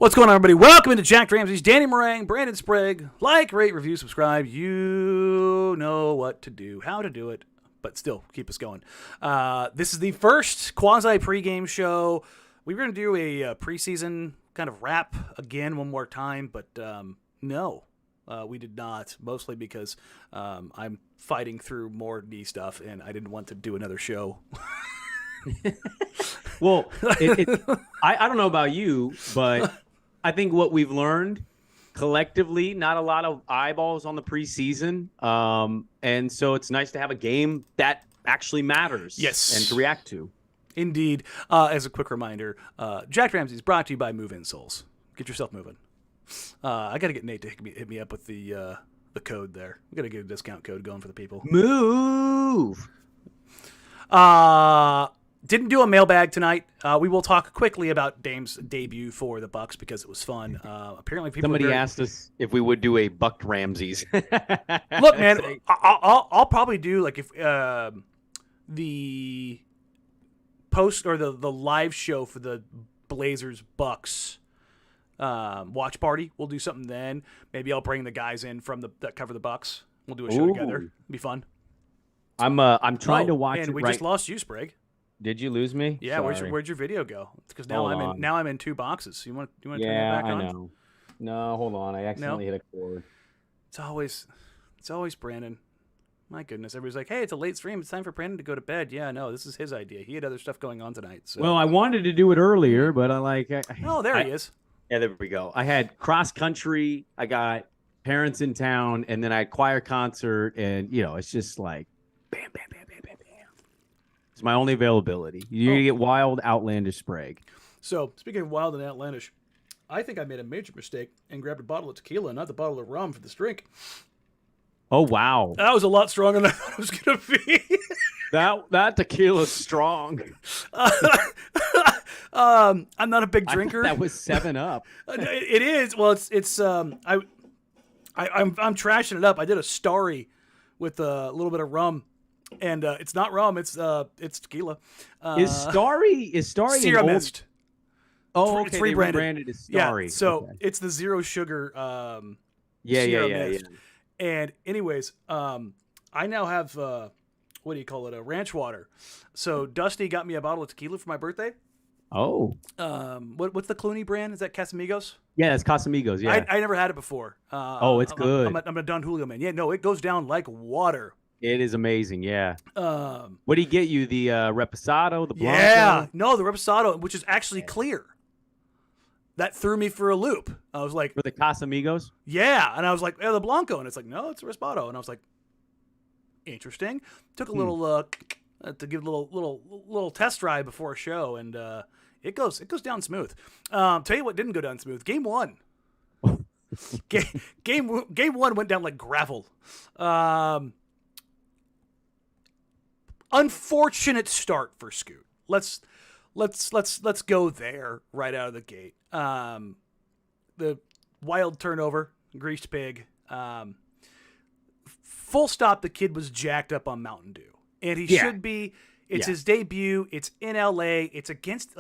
What's going on, everybody? Welcome into Jacked Ramsays. Danny Meringue, Brandon Sprague. Like, rate, review, subscribe. You know what to do, how to do it, but still keep us going. This is the first quasi pregame show. We were going to do a preseason kind of wrap again one more time, but no, we did not. Mostly because I'm fighting through more knee stuff, and I didn't want to do another show. Well, I don't know about you, but I think what we've learned collectively, not a lot of eyeballs on the preseason. And so it's nice to have a game that actually matters. Yes. And to react to. Indeed. As a quick reminder, Jacked Ramsays is brought to you by Move Insoles. Get yourself moving. I got to get Nate to hit me up with the code there. We got to get a discount code going for the people. Move! Didn't do a mailbag tonight. We will talk quickly about Dame's debut for the Bucks because it was fun. Apparently, Somebody asked us if we would do a Bucked Ramsays. Look, man, I'll probably do like if the post or the live show for the Blazers Bucks watch party. We'll do something then. Maybe I'll bring the guys in from that cover the Bucks. We'll do a show together. It'll be fun. I'm trying to watch it. And we just lost you, Sprague. Did you lose me? Yeah, where'd your video go? Because now I'm in two boxes. You want to turn that back on? Yeah, I know. No, hold on. I accidentally hit a cord. It's always Brandon. My goodness, everybody's like, "Hey, it's a late stream. It's time for Brandon to go to bed." Yeah, no, this is his idea. He had other stuff going on tonight. So. Well, I wanted to do it earlier, but there he is. Yeah, there we go. I had cross country. I got parents in town, and then I had choir concert, and it's just like, bam, bam, bam, bam, bam, bam. It's my only availability. You're gonna get wild, outlandish Sprague. So speaking of wild and outlandish, I think I made a major mistake and grabbed a bottle of tequila, not the bottle of rum for this drink. Oh wow, that was a lot stronger than I thought it was gonna be. that tequila's strong. I'm not a big drinker. That was 7-Up. It is. Well, it's I'm trashing it up. I did a Starry with a little bit of rum, and it's not rum. It's tequila. Is Starry Sierra Mist? Oh, okay. It's rebranded. Rebranded as Starry. Yeah, so it's the zero sugar. Yeah. Mist. And anyways, I now have what do you call it? A ranch water. So Dusty got me a bottle of tequila for my birthday. Oh. What's the Clooney brand? Is that Casamigos? Yeah, it's Casamigos. Yeah. I never had it before. It's good. I'm a Don Julio man. Yeah, no, it goes down like water. It is amazing. Yeah. What did he get you? The Reposado, the Blanco? Yeah. No, the Reposado, which is actually clear. That threw me for a loop. I was like, for the Casamigos? Yeah, and I was like, the Blanco, and it's like, no, it's a Reposado, and I was like, interesting. Took a little to give a little test drive before a show, and it goes down smooth. Tell you what didn't go down smooth. Game one. Game one went down like gravel. Unfortunate start for Scoot. Let's go there right out of the gate. The wild turnover, greased pig. Full stop. The kid was jacked up on Mountain Dew, and he should be. It's his debut. It's in LA. It's against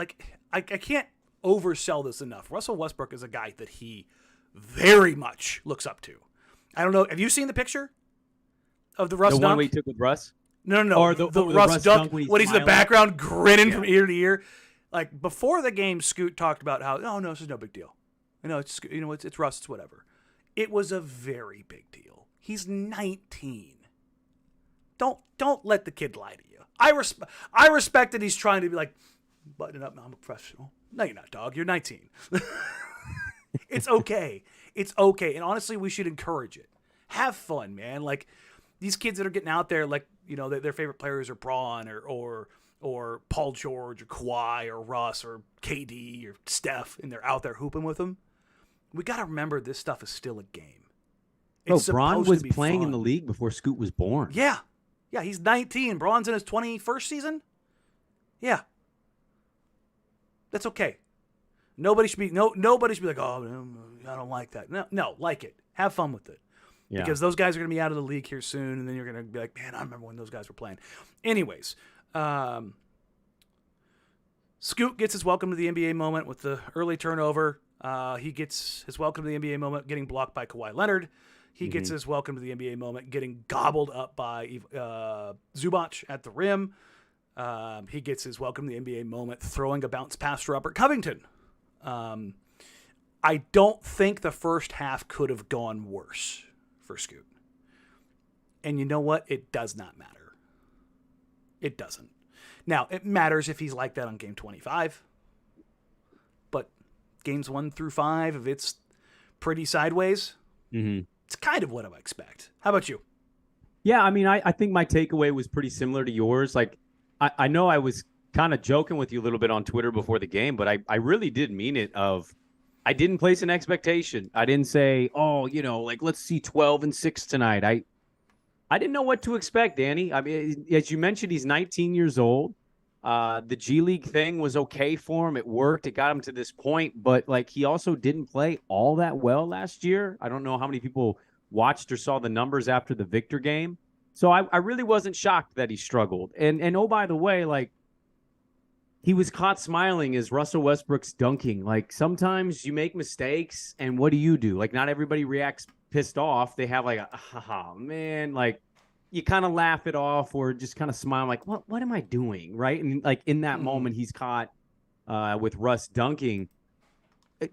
I can't oversell this enough. Russell Westbrook is a guy that he very much looks up to. I don't know. Have you seen the picture of the Russ dunk? The one we took with Russ? No. Or the Russ dunk when he's in the background grinning from ear to ear. Like before the game, Scoot talked about how, oh no, this is no big deal. It's Russ, it's whatever. It was a very big deal. He's 19. Don't let the kid lie to you. I respect that he's trying to be like, button up, I'm a professional. No, you're not, dog. You're 19. It's okay. It's okay. And honestly, we should encourage it. Have fun, man. Like these kids that are getting out there, like, their favorite players are Braun or Paul George or Kawhi or Russ or KD or Steph, and they're out there hooping with them. We got to remember this stuff is still a game. Braun was playing in the league before Scoot was born. Yeah. Yeah, he's 19. Braun's in his 21st season? Yeah. That's okay. Nobody should be like, oh, I don't like that. No, like it. Have fun with it. Yeah. Because those guys are going to be out of the league here soon, and then you're going to be like, man, I remember when those guys were playing. Anyways, Scoot gets his welcome to the NBA moment with the early turnover. He gets his welcome to the NBA moment getting blocked by Kawhi Leonard. He gets his welcome to the NBA moment getting gobbled up by Zubac at the rim. He gets his welcome to the NBA moment throwing a bounce pass to Robert Covington. I don't think the first half could have gone worse for Scoot. And you know what? It does not matter. It doesn't. Now, it matters if he's like that on game 25. But games 1 through 5, if it's pretty sideways, it's kind of what I expect. How about you? Yeah, I mean, I think my takeaway was pretty similar to yours. Like, I know I was kind of joking with you a little bit on Twitter before the game, but I really did mean it I didn't place an expectation. I didn't say, like, let's see 12-6 tonight. I didn't know what to expect, Danny. I mean, as you mentioned, he's 19 years old. The G League thing was okay for him. It worked. It got him to this point. But, like, he also didn't play all that well last year. I don't know how many people watched or saw the numbers after the Victor game. So I really wasn't shocked that he struggled. And oh, by the way, like, he was caught smiling as Russell Westbrook's dunking. Like, sometimes you make mistakes, and what do? Like, not everybody reacts pissed off. They have like man, like, you kind of laugh it off or just kind of smile like, what am I doing, right? And like in that moment, he's caught with Russ dunking.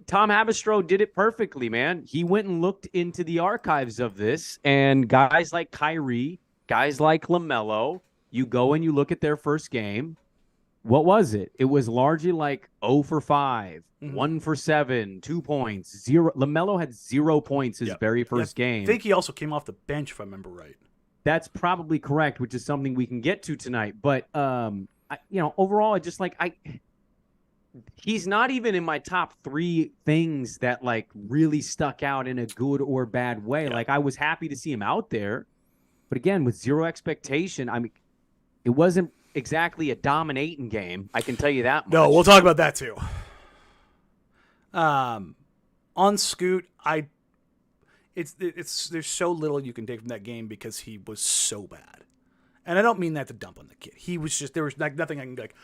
Tom Haberstroh did it perfectly, man. He went and looked into the archives of this, and guys like Kyrie, guys like LaMelo, you go and you look at their first game. What was it? It was largely like 0 for 5, 1 for 7, 2 points, 0. LaMelo had 0 points his very first game. I think he also came off the bench, if I remember right. That's probably correct, which is something we can get to tonight. But, overall, I just he's not even in my top 3 things that like really stuck out in a good or bad way. Yeah. Like, I was happy to see him out there, but again, with 0 expectation, I mean, it wasn't exactly a dominating game. I can tell you that much. No, we'll talk about that too. On Scoot, there's so little you can take from that game because he was so bad. And I don't mean that to dump on the kid. He was just, there was like nothing I can be like,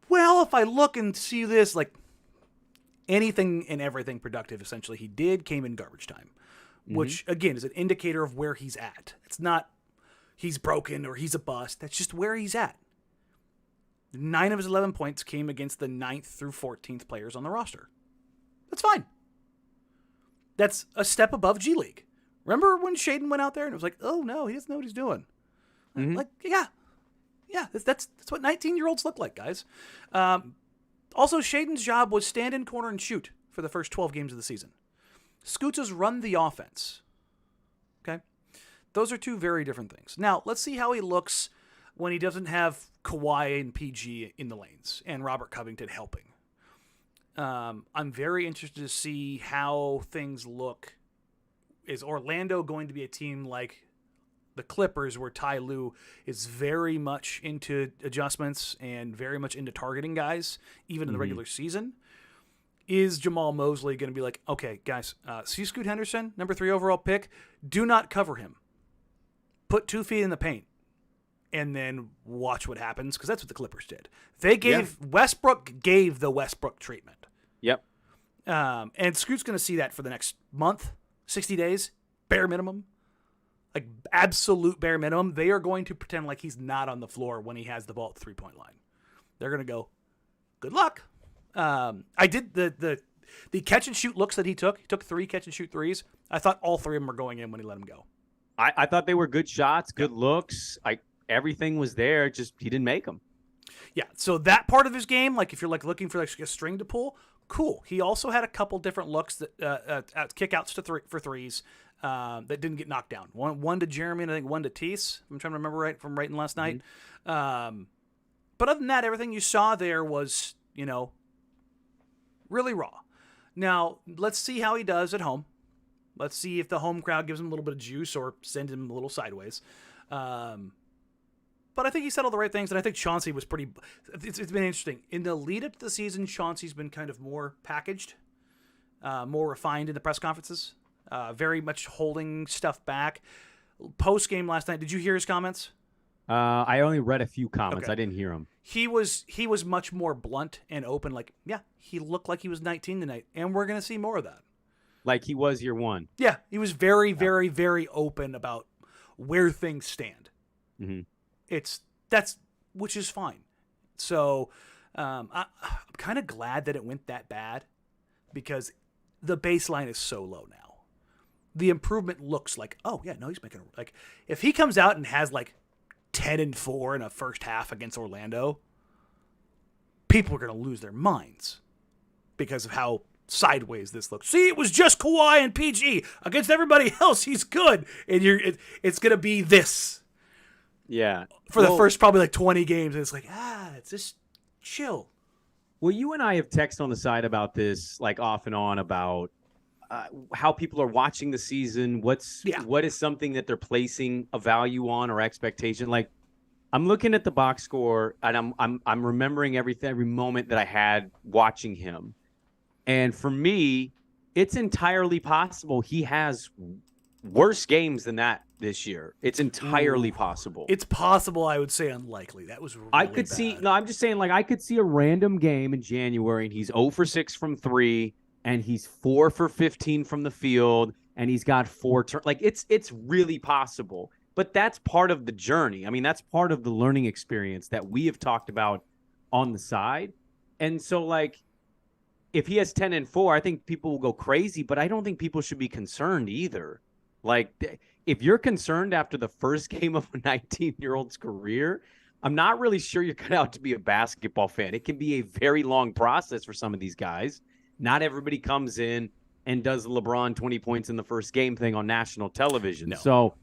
well, if I look and see this, like anything and everything productive essentially he did came in garbage time, which again is an indicator of where he's at. It's not he's broken or he's a bust. That's just where he's at. 9 of his 11 points came against the 9th through 14th players on the roster. That's fine. That's a step above G League. Remember when Shaedon went out there and it was like, oh no, he doesn't know what he's doing. Like, yeah, that's what 19-year-olds look like, guys. Also, Shaedon's job was stand in corner and shoot for the first 12 games of the season. Scoots has run the offense. Okay? Those are 2 very different things. Now, let's see how he looks when he doesn't have Kawhi and PG in the lanes and Robert Covington helping. I'm very interested to see how things look. Is Orlando going to be a team like the Clippers where Ty Lue is very much into adjustments and very much into targeting guys, even in the regular season? Is Jamal Mosley going to be like, okay, guys, see Scoot Henderson, number 3 overall pick, do not cover him. Put 2 feet in the paint and then watch what happens, because that's what the Clippers did. They gave Westbrook gave the Westbrook treatment. Yep. And Scoot's going to see that for the next month, 60 days, bare minimum. Like, absolute bare minimum. They are going to pretend like he's not on the floor when he has the ball at the 3-point line. They're going to go, good luck. I did the catch and shoot looks that he took. He took 3 catch and shoot threes. I thought all 3 of them were going in when he let them go. I thought they were good shots, good looks. Everything was there, just he didn't make them. Yeah, so that part of his game, like if you're like looking for like a string to pull, cool. He also had a couple different looks that kickouts for threes that didn't get knocked down. One to Jeremy and I think one to Tease. I'm trying to remember right from writing last night. But other than that, everything you saw there was, really raw. Now, let's see how he does at home. Let's see if the home crowd gives him a little bit of juice or send him a little sideways. But I think he said all the right things, and I think Chauncey was pretty... It's been interesting. In the lead-up to the season, Chauncey's been kind of more packaged, more refined in the press conferences, very much holding stuff back. Post-game last night, did you hear his comments? I only read a few comments. Okay. I didn't hear him. He was much more blunt and open. Like, yeah, he looked like he was 19 tonight, and we're gonna see more of that. Like he was year one. Yeah, he was very, very, very open about where things stand. Mm-hmm. That's which is fine. So I'm kind of glad that it went that bad because the baseline is so low now. The improvement looks like, oh yeah, no, he's making like if he comes out and has like 10-4 in a first half against Orlando, people are going to lose their minds because of how sideways this looks. See, it was just Kawhi and PG against everybody else. He's good, and it's going to be this. Yeah. For the first probably like 20 games, it's like, it's just chill. Well, you and I have texted on the side about this, like off and on, about how people are watching the season. What is something that they're placing a value on or expectation? Like, I'm looking at the box score and I'm remembering every moment that I had watching him. And for me, it's entirely possible he has worse games than that this year. It's entirely possible. It's possible. I would say unlikely. That was really I could bad. see. No, I'm just saying. Like I could see a random game in January, and he's 0 for 6 from 3, and he's 4 for 15 from the field, and he's got 4 turns. Like it's really possible. But that's part of the journey. I mean, that's part of the learning experience that we have talked about on the side. And so, like, if he has 10-4, I think people will go crazy. But I don't think people should be concerned either. Like, if you're concerned after the first game of a 19-year-old's career, I'm not really sure you're cut out to be a basketball fan. It can be a very long process for some of these guys. Not everybody comes in and does the LeBron 20 points in the first game thing on national television. No. So,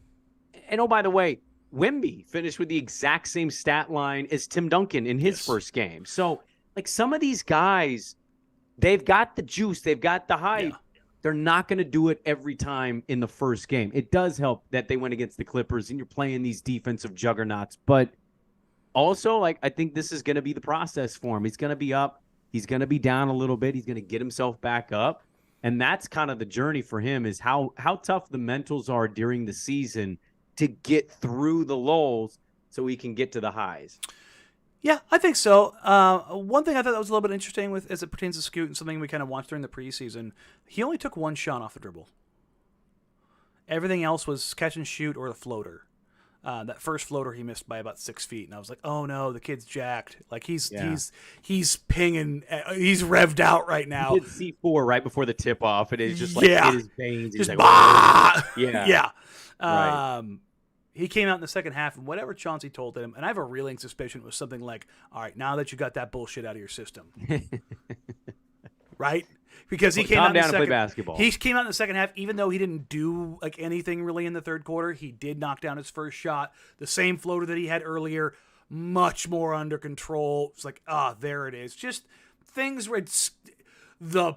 and oh, by the way, Wemby finished with the exact same stat line as Tim Duncan in his first game. So, like, some of these guys, they've got the juice. They've got the hype. Yeah. They're not going to do it every time in the first game. It does help that they went against the Clippers and you're playing these defensive juggernauts. But also, like, I think this is going to be the process for him. He's going to be up. He's going to be down a little bit. He's going to get himself back up. And that's kind of the journey for him, is how tough the mentals are during the season to get through the lulls so he can get to the highs. Yeah, I think so. One thing I thought that was a little bit interesting with, as it pertains to Scoot, and something we kind of watched during the preseason, he only took one shot off the dribble. Everything else was catch and shoot or the floater. That first floater he missed by about 6 feet, and I was like, "Oh no, the kid's jacked. Like he's pinging, he's revved out right now." He did C4 right before the tip off, and it's just like hit his veins. Just like, yeah. Right. He came out in the second half, and whatever Chauncey told him, and I have a reeling suspicion it was something like, "All right, now that you got that bullshit out of your system," right? Because he came out in the second, play basketball. He came out in the second half, even though he didn't do like anything really in the third quarter. He did knock down his first shot, the same floater that he had earlier, much more under control. It's like, there it is. Just things where it's the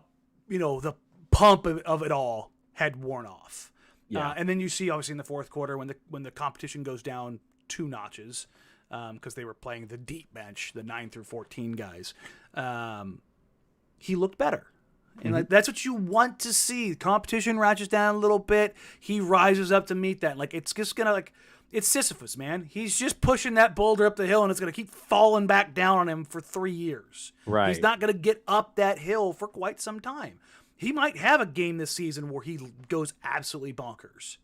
pump of it all had worn off. Yeah. And then you see, obviously, in the fourth quarter when the competition goes down 2 notches, because they were playing the deep bench, the 9 through 14 guys, he looked better. And like, that's what you want to see. Competition ratchets down a little bit. He rises up to meet that. Like, it's just going to, it's Sisyphus, man. He's just pushing that boulder up the hill, and it's going to keep falling back down on him for 3 years. Right. He's not going to get up that hill for quite some time. He might have a game this season where he goes absolutely bonkers,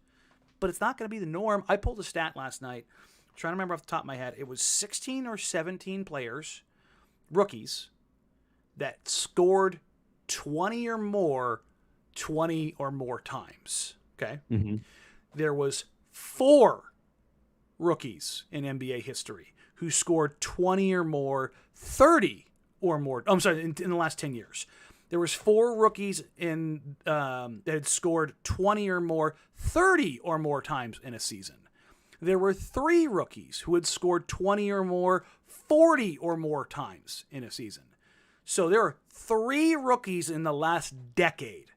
but it's not going to be the norm. I pulled a stat last night. I'm trying to remember off the top of my head. It was 16 or 17 players, rookies, that scored 20 or more times. Okay. Mm-hmm. There was 4 rookies in NBA history who scored 20 or more, 30 or more. I'm sorry, in the last 10 years. There was 4 rookies that had scored 20 or more, 30 or more times in a season. There were 3 rookies who had scored 20 or more, 40 or more times in a season. So there are 3 rookies in the last decade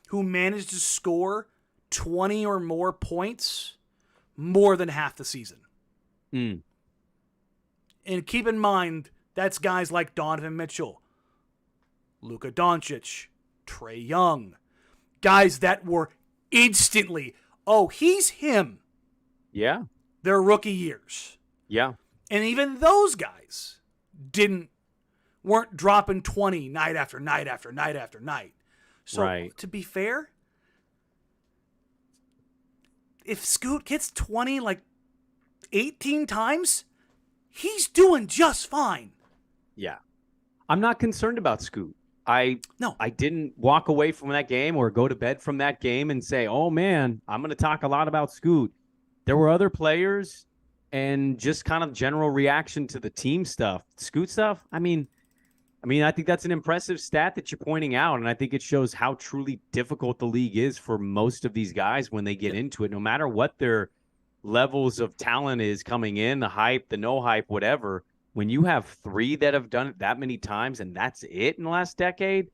who managed to score 20 or more points more than half the season. Mm. And keep in mind, that's guys like Donovan Mitchell, Luka Doncic, Trae Young, guys that were instantly, he's him. Yeah. Their rookie years. Yeah. And even those guys weren't dropping 20 night after night after night after night. So to be fair, if Scoot gets 20 like 18 times, he's doing just fine. Yeah. I'm not concerned about Scoot. I didn't walk away from that game or go to bed from that game and say, oh, man, I'm going to talk a lot about Scoot. There were other players and just kind of general reaction to the team stuff. Scoot stuff, I mean, I think that's an impressive stat that you're pointing out, and I think it shows how truly difficult the league is for most of these guys when they get into it, no matter what their levels of talent is coming in, the hype, the no hype, whatever. When you have 3 that have done it that many times and that's it in the last decade,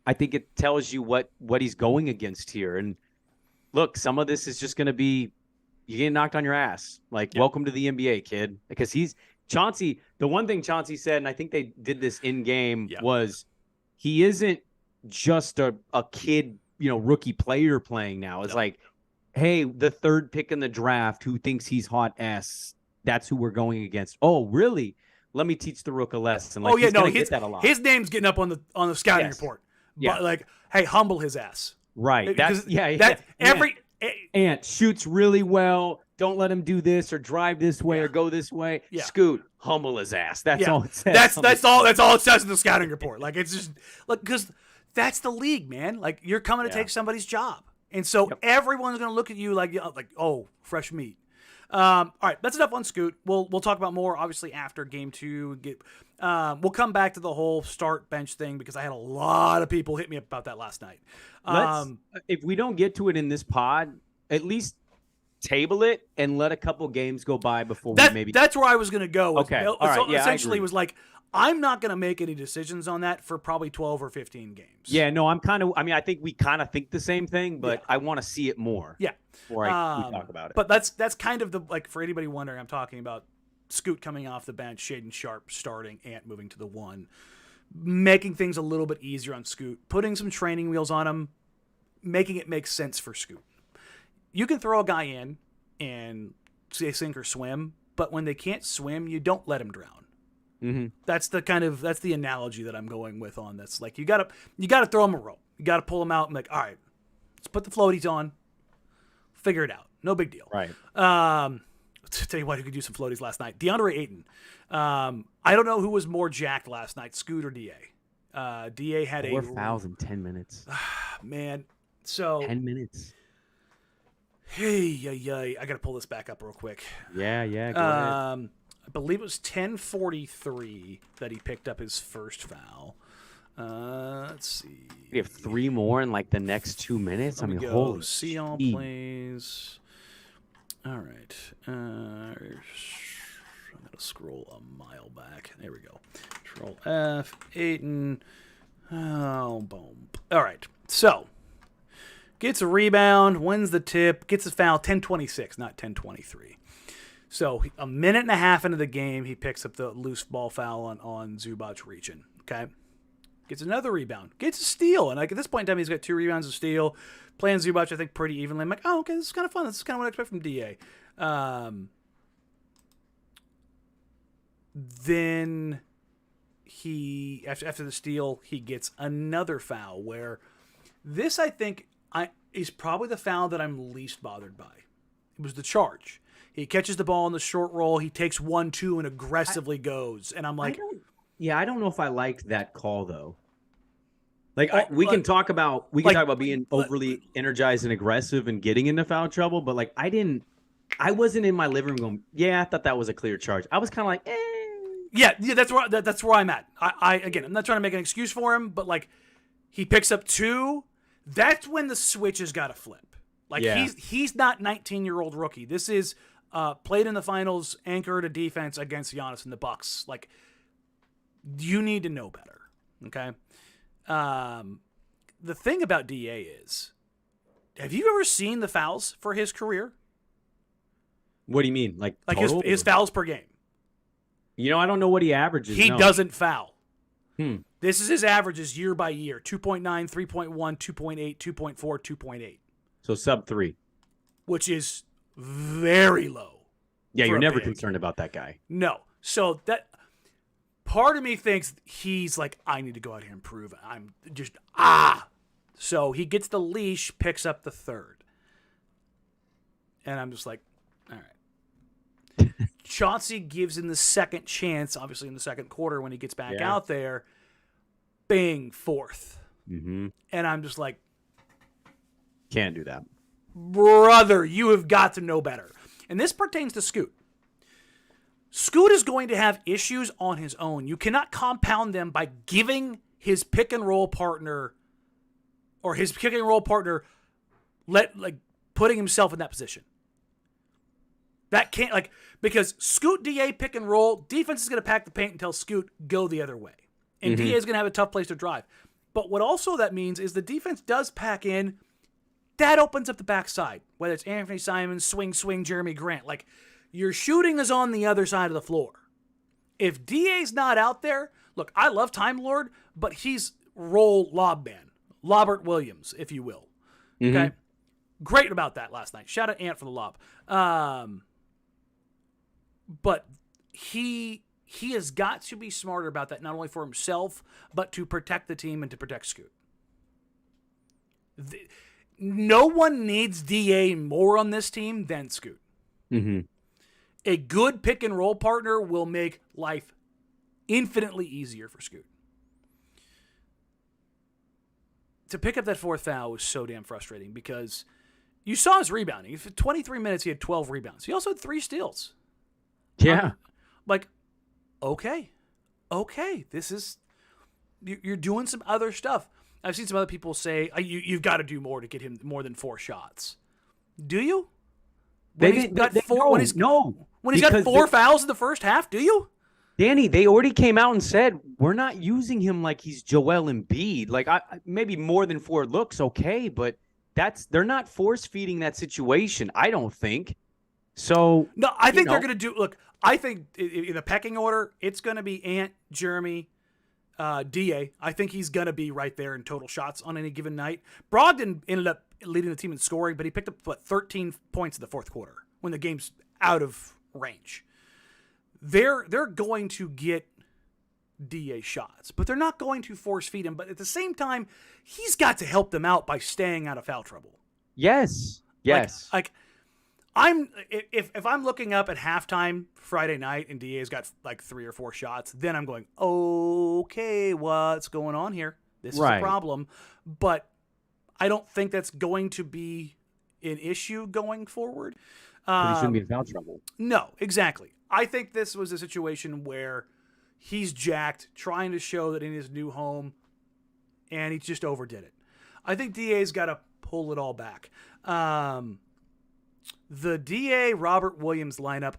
I think it tells you what he's going against here. And look, some of this is just going to be you getting knocked on your ass. Like, welcome to the NBA, kid. Because Chauncey, the one thing Chauncey said, and I think they did this in game, was he isn't just a kid, rookie player playing now. It's like, hey, the 3rd pick in the draft who thinks he's hot ass, that's who we're going against. Oh, really? Let me teach the rook a lesson. Like, get that a lot. His name's getting up on the scouting report. Yeah. But like, hey, humble his ass. Right. Ant shoots really well. Don't let him do this or drive this way or go this way. Yeah. Scoot, humble his ass. That's all it says. That's all it says in the scouting report. Like, it's just like, because that's the league, man. Like, you're coming to take somebody's job. And so everyone's going to look at you like, oh, fresh meat. All right, that's enough on Scoot. We'll talk about more obviously after game 2. We'll come back to the whole start bench thing because I had a lot of people hit me up about that last night. If we don't get to it in this pod, at least table it and let a couple games go by before we maybe. That's where I was going to go. Okay, all right. So essentially, was like, I'm not going to make any decisions on that for probably 12 or 15 games. Yeah, no, I think we kind of think the same thing, but I want to see it more. Yeah. Before we talk about it. But that's kind of for anybody wondering, I'm talking about Scoot coming off the bench, Shaedon Sharpe starting, Ant moving to the 1, making things a little bit easier on Scoot, putting some training wheels on him, making it make sense for Scoot. You can throw a guy in and say sink or swim, but when they can't swim, you don't let them drown. Mm-hmm. That's the analogy that I'm going with on this. Like, you gotta throw them a rope. You gotta pull them out and like, all right, let's put the floaties on, figure it out. No big deal. Right. To tell you what, who could use some floaties last night? Deandre Ayton. I don't know who was more jacked last night, Scoot or Da. Da had 4 fouls in 10 minutes. Man, so 10 minutes. Hey, I gotta pull this back up real quick. Yeah, go ahead. I believe it was 10:43 that he picked up his first foul. Let's see. We have 3 more in like the next 2 minutes. Holy see all plays. All right. I'm gonna scroll a mile back. There we go. Control F. Ayton. Oh, boom. All right. So gets a rebound, wins the tip, gets a foul. 10:26, not 10:23. So a minute and a half into the game, he picks up the loose ball foul on Zubac reaching. Okay. Gets another rebound. Gets a steal. And like at this point in time, he's got 2 rebounds of steal. Playing Zubac, I think, pretty evenly. I'm like, oh, okay, this is kind of fun. This is kind of what I expect from DA. Then he, after the steal, he gets another foul where this, I think, is probably the foul that I'm least bothered by. It was the charge. He catches the ball in the short roll. He takes 1-2 and aggressively goes. And I'm like, I don't know if I liked that call though. Like we can talk about being overly energized and aggressive and getting into foul trouble, but like I wasn't in my living room going, yeah, I thought that was a clear charge. I was kind of like, yeah, that's where I'm at. Again, I'm not trying to make an excuse for him, but like he picks up 2. That's when the switch has got to flip. Like he's not 19-year-old rookie. This is played in the finals, anchored a defense against Giannis and the Bucks. Like, you need to know better. Okay. The thing about DA is, have you ever seen the fouls for his career? What do you mean? Like his fouls per game? I don't know what he averages. He doesn't foul. This is his averages year by year. 2.9, 3.1, 2.8, 2.4, 2.8. So sub 3. Which is very low. Yeah, for you're a never big. concerned about that guy. No. So that part of me thinks he's like, I need to go out here and prove it. I'm just, So he gets the leash, picks up the third. And I'm just like, all right. Chauncey gives him the second chance, obviously in the second quarter when he gets back out there. Bang, fourth. Mm-hmm. And I'm just like, can't do that. Brother, you have got to know better. And this pertains to Scoot. Scoot is going to have issues on his own. You cannot compound them by giving his pick and roll partner putting himself in that position. That can't, because Scoot DA pick and roll, defense is going to pack the paint and tell Scoot go the other way. And DA is going to have a tough place to drive. But what also that means is the defense does pack in. That opens up the backside, whether it's Anfernee Simons, swing, Jeremy Grant. Your shooting is on the other side of the floor. If DA's not out there, look, I love Time Lord, but he's role lob man. Lobert Williams, if you will. Okay? Great about that last night. Shout out Ant for the lob. But he has got to be smarter about that, not only for himself, but to protect the team and to protect Scoot. No one needs DA more on this team than Scoot. Mm-hmm. A good pick and roll partner will make life infinitely easier for Scoot. To pick up that fourth foul was so damn frustrating because you saw his rebounding. For 23 minutes, he had 12 rebounds. He also had 3 steals. Yeah. Okay, this is, you're doing some other stuff. I've seen some other people say, you've got to do more to get him more than 4 shots. Do you? When he's got 4 fouls in the first half, do you? Danny, they already came out and said, we're not using him like he's Joel Embiid. Maybe more than 4 looks, okay, but they're not force-feeding that situation, I don't think. So no, I think they're going to do. Look, I think in the pecking order, it's going to be Ant, Jeremy, Da. I think he's going to be right there in total shots on any given night. Brogdon ended up leading the team in scoring, but he picked up 13 points in the fourth quarter when the game's out of range. They're going to get Da shots, but they're not going to force feed him. But at the same time, he's got to help them out by staying out of foul trouble. Yes. If I'm looking up at halftime Friday night and DA's got 3 or 4 shots, then I'm going, okay, what's going on here? This is a problem. But I don't think that's going to be an issue going forward. But he shouldn't be in foul trouble. No, exactly. I think this was a situation where he's jacked, trying to show that in his new home, and he just overdid it. I think DA's got to pull it all back. The DA Robert Williams lineup,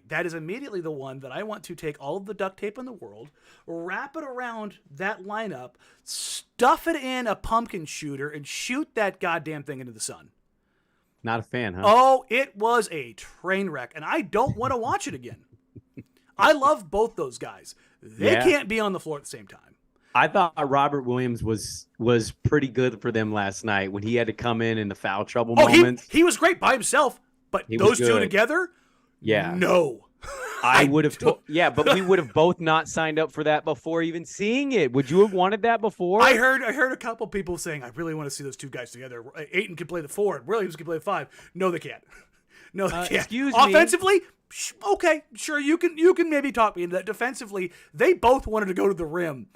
that is immediately the one that I want to take all of the duct tape in the world, wrap it around that lineup, stuff it in a pumpkin shooter, and shoot that goddamn thing into the sun. Not a fan, huh? Oh, it was a train wreck, and I don't want to watch it again. I love both those guys. They can't be on the floor at the same time. I thought Robert Williams was pretty good for them last night when he had to come in the foul trouble moments. He was great by himself, but those two together? Yeah. No. I would have but we would have both not signed up for that before even seeing it. Would you have wanted that before? I heard a couple people saying, I really want to see those two guys together. Ayton can play the 4, and Williams can play the 5. No, they can't. No, they can't. Excuse me. Offensively, okay, sure, you can maybe talk me into that. Defensively, they both wanted to go to the rim.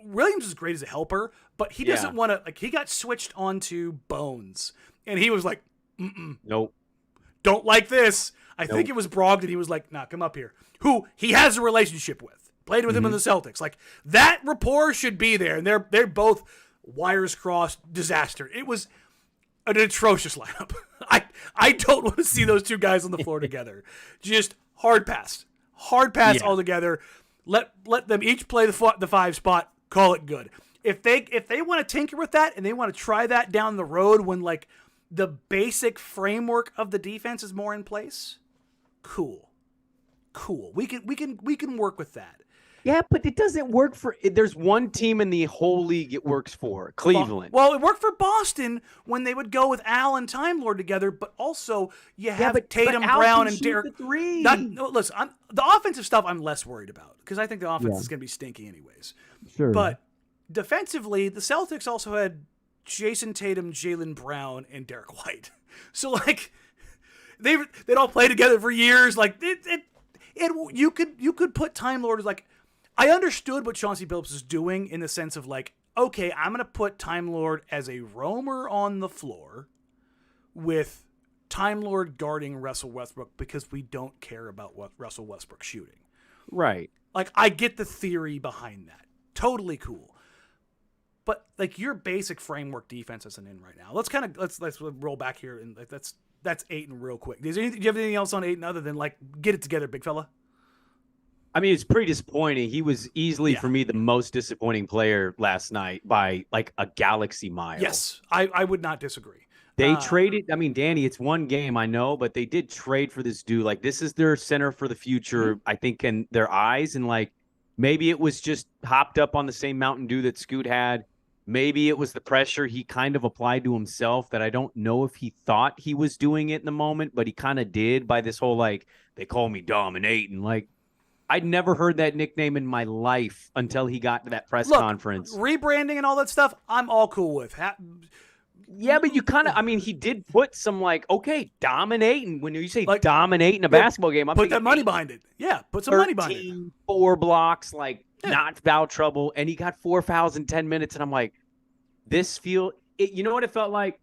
Williams is great as a helper, but he doesn't want to. He got switched onto Bones, and he was like, nope, don't like this. I think it was Brogdon. He was like, nah, come up here. Who he has a relationship with, played with him in the Celtics. That rapport should be there, and they're both wires crossed disaster. It was an atrocious lineup. I don't want to see those two guys on the floor together. Just hard pass altogether. Let them each play the 5 spot. Call it good. If they want to tinker with that and they want to try that down the road when the basic framework of the defense is more in place, cool. We can work with that. Yeah, but it doesn't work for. There's one team in the whole league it works for, Cleveland. Well, it worked for Boston when they would go with Al and Time Lord together, but also you have Tatum, Brown, and Derek. Listen, the offensive stuff I'm less worried about because I think the offense is going to be stinky anyways. Sure. But defensively, the Celtics also had Jason Tatum, Jaylen Brown, and Derek White. So like they'd all play together for years. Like you could put Time Lord as like. I understood what Chauncey Billups is doing in the sense of like, okay, I'm going to put Time Lord as a roamer on the floor with Time Lord guarding Russell Westbrook because we don't care about what Russell Westbrook shooting. Right. Like, I get the theory behind that. Totally cool. But like your basic framework defense isn't in right now. Let's roll back here and that's Ayton real quick. Do you have anything else on Ayton other than like get it together, big fella? I mean, it's pretty disappointing. He was easily, for me, the most disappointing player last night by like a galaxy mile. Yes, I would not disagree. They traded. I mean, Danny, it's one game, I know, but they did trade for this dude. Like, this is their center for the future, I think, in their eyes. And like, maybe it was just hopped up on the same Mountain Dew that Scoot had. Maybe it was the pressure he kind of applied to himself that I don't know if he thought he was doing it in the moment, but he kind of did by this whole, like, they call me dominating. Like, I'd never heard that nickname in my life until he got to that press conference. Rebranding and all that stuff, I'm all cool with. Yeah, but you kind of, I mean, he did put some like, okay, dominating. When you say like, dominating a basketball game, I'm put that money behind it. Yeah, put some money behind it. 4 blocks, like not foul trouble, and he got 4 fouls in 10 minutes, and I'm like, you know what it felt like?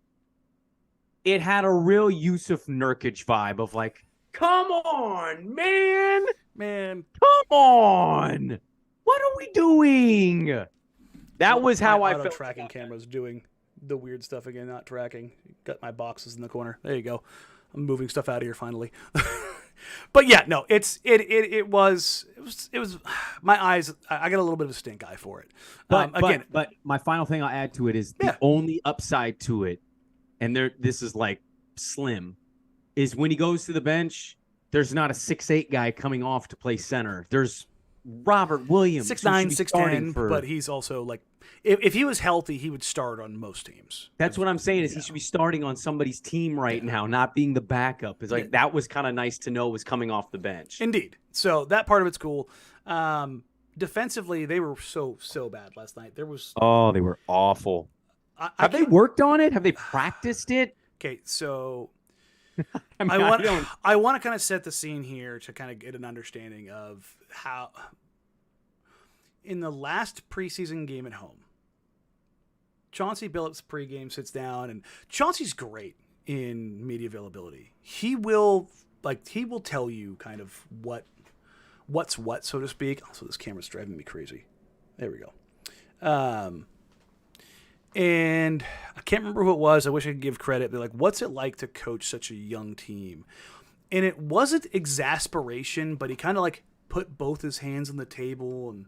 It had a real Yusuf Nurkic vibe of like, come on, man. Come on. What are we doing? That was how I felt. Tracking cameras doing the weird stuff again, not tracking. Got my boxes in the corner. There you go. I'm moving stuff out of here finally. But yeah, no, it was my eyes. I got a little bit of a stink eye for it. But my final thing I'll add to it is the only upside to it, and this is like slim, is when he goes to the bench. There's not a 6'8" guy coming off to play center. There's Robert Williams, 6'9", 6'10", but he's also like, if he was healthy, he would start on most teams. That's what I'm saying is he should be starting on somebody's team right now, not being the backup. It's like that was kind of nice to know was coming off the bench. Indeed. So that part of it's cool. Defensively, they were so bad last night. They were awful. Have they worked on it? Have they practiced it? Okay, so. I want to kind of set the scene here to kind of get an understanding of how in the last preseason game at home, Chauncey Billups pregame sits down, and Chauncey's great in media availability. He will tell you kind of what's what, so to speak. Also, this camera's driving me crazy. There we go. And I can't remember who it was. I wish I could give credit. They're like, what's it like to coach such a young team? And it wasn't exasperation, but he kind of like put both his hands on the table and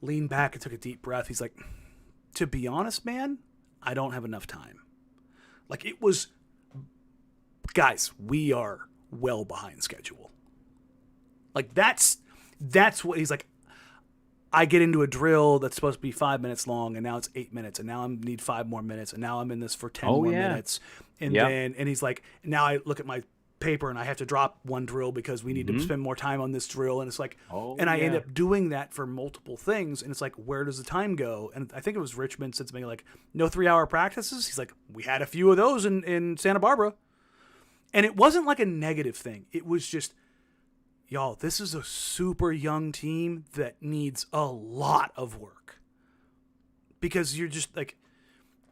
leaned back and took a deep breath. He's like, to be honest, man, I don't have enough time. Like it was, guys, we are well behind schedule. Like that's what he's like. I get into a drill that's supposed to be 5 minutes long, and now it's 8 minutes, and now I need 5 more minutes, and now I'm in this for 10 more minutes. And then he's like, now I look at my paper and I have to drop one drill because we need to spend more time on this drill. And it's like, I end up doing that for multiple things. And it's like, where does the time go? And I think it was Richmond said something like, no 3-hour practices. He's like, we had a few of those in Santa Barbara. And it wasn't like a negative thing. It was just, y'all, this is a super young team that needs a lot of work. Because you're just like,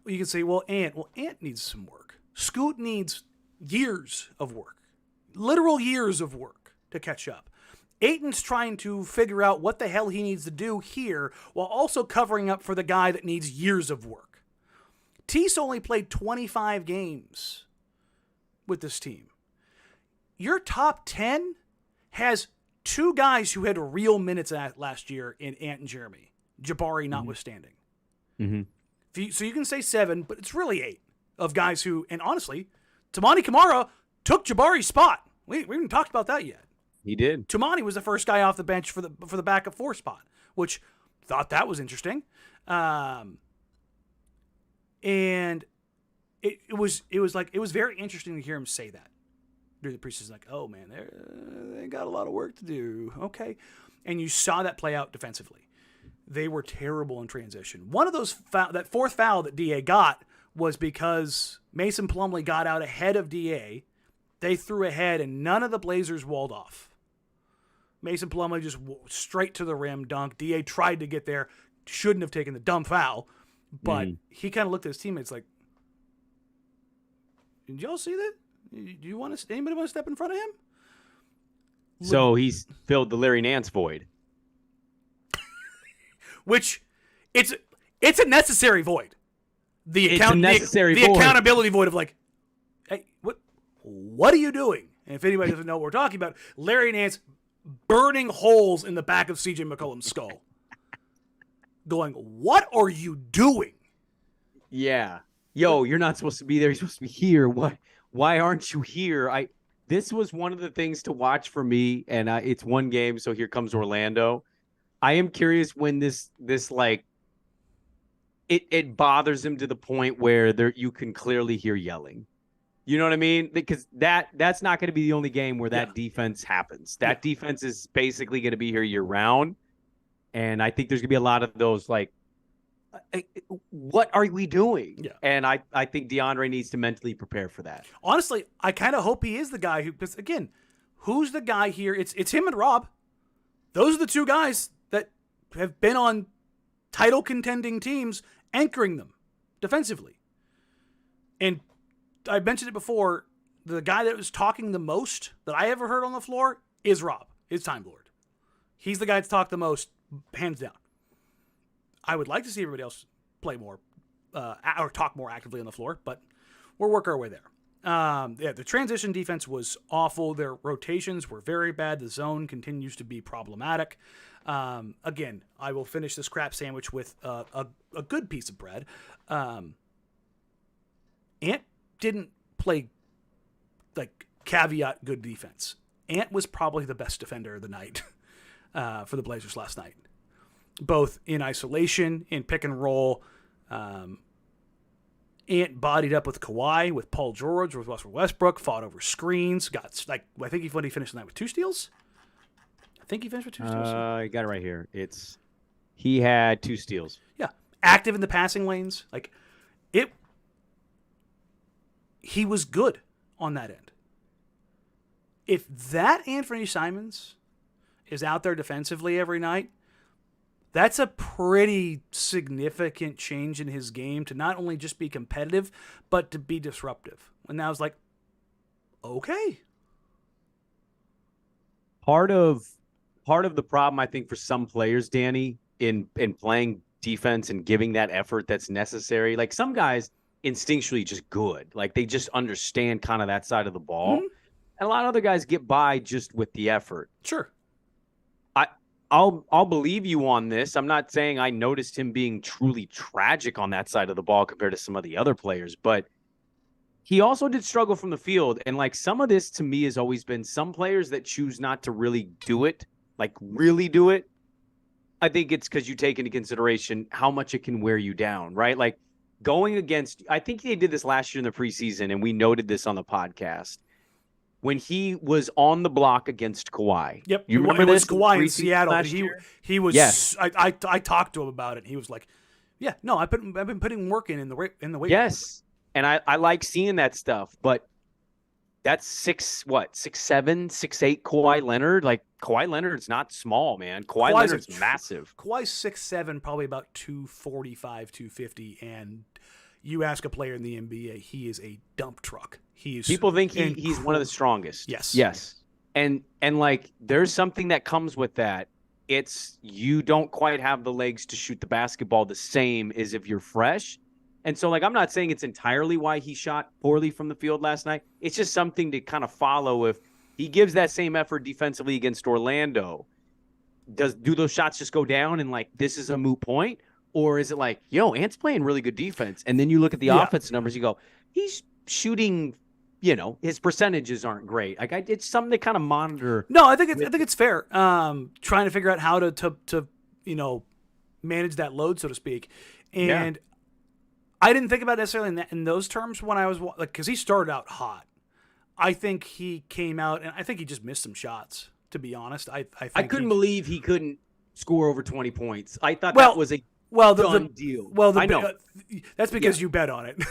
you can say, Ant needs some work. Scoot needs years of work. Literal years of work to catch up. Ayton's trying to figure out what the hell he needs to do here while also covering up for the guy that needs years of work. Tease only played 25 games with this team. Your top 10 has 2 guys who had real minutes last year in Ant and Jeremy, Jabari notwithstanding. Mm-hmm. So you can say 7, but it's really 8 of guys who, and honestly, Tamani Kamara took Jabari's spot. We haven't talked about that yet. He did. Tamani was the first guy off the bench for the backup 4 spot. which thought that was interesting. And it was very interesting to hear him say that during the preseason. Like, oh man, they got a lot of work to do. Okay, and you saw that play out defensively. They were terrible in transition. One of those that fourth foul that DA got was because Mason Plumlee got out ahead of DA. They threw ahead, and none of the Blazers walled off. Mason Plumlee just straight to the rim, dunk. DA tried to get there, shouldn't have taken the dumb foul, but he kind of looked at his teammates like, "Did y'all see that? Do you want to? Anybody want to step in front of him?" So he's filled the Larry Nance void, which it's a necessary void. The void. Accountability void of like, hey, what are you doing? And if anybody doesn't know what we're talking about, Larry Nance burning holes in the back of CJ McCollum's skull. Going, what are you doing? Yeah. Yo, you're not supposed to be there. You're supposed to be here. Why aren't you here? This was one of the things to watch for me, and it's one game, so here comes Orlando. I am curious when this like it bothers him to the point where you can clearly hear yelling. You know what I mean? Because that's not going to be the only game where that defense happens. That defense is basically going to be here year round. And I think there's going to be a lot of those like, what are we doing? Yeah. And I think DeAndre needs to mentally prepare for that. Honestly, I kind of hope he is the guy who, because again, who's the guy here? It's him and Rob. Those are the two guys that have been on title contending teams anchoring them defensively. And I mentioned it before, the guy that was talking the most that I ever heard on the floor is Rob, his Time Lord. He's the guy that's talked the most, hands down. I would like to see everybody else play more or talk more actively on the floor, but we'll work our way there. The transition defense was awful. Their rotations were very bad. The zone continues to be problematic. Again, I will finish this crap sandwich with a good piece of bread. Ant didn't play like caveat good defense. Ant was probably the best defender of the night for the Blazers last night, both in isolation, in pick and roll. Ant bodied up with Kawhi, with Paul George, with Russell Westbrook, fought over screens. Got like I think he finished the night with 2 steals. I think he finished with 2 steals. I got it right here. He had 2 steals. Yeah, active in the passing lanes. Like he was good on that end. If that Anfernee Simons is out there defensively every night, that's a pretty significant change in his game to not only just be competitive, but to be disruptive. And I was like, okay. Part of the problem, I think, for some players, Danny, in playing defense and giving that effort that's necessary, like some guys instinctually just good. Like they just understand kind of that side of the ball. Mm-hmm. And a lot of other guys get by just with the effort. Sure. I'll believe you on this. I'm not saying I noticed him being truly tragic on that side of the ball compared to some of the other players, but he also did struggle from the field. And like some of this to me has always been some players that choose not to really do it, like really do it. I think it's because you take into consideration how much it can wear you down, right? Like going against, I think they did this last year in the preseason, and we noted this on the podcast. When he was on the block against Kawhi. Yep. You remember this? Kawhi in Seattle. He was, yes. I talked to him about it. And he was like, yeah, no, I've been putting work in the weight. Yes. And I like seeing that stuff, but that's 6'7", 6'8" Kawhi Leonard. Like Kawhi Leonard's not small, man. Kawhi Leonard's massive. Kawhi's 6'7", probably about 245, 250. And you ask a player in the NBA, he is a dump truck. People think he's one of the strongest. Yes. And like there's something that comes with that. It's you don't quite have the legs to shoot the basketball the same as if you're fresh. And so like I'm not saying it's entirely why he shot poorly from the field last night. It's just something to kind of follow. If he gives that same effort defensively against Orlando, do those shots just go down and like this is a moot point? Or is it like, Ant's playing really good defense, and then you look at the offense numbers, you go, he's shooting, his percentages aren't great. Like it's something to kind of monitor. No, I think it's fair. Trying to figure out how to manage that load, so to speak. And I didn't think about it necessarily in those terms when I was because he started out hot. I think he came out, and I think he just missed some shots, to be honest. I couldn't believe he couldn't score over 20 points. I thought that was a done deal. Well, I know. That's because you bet on it.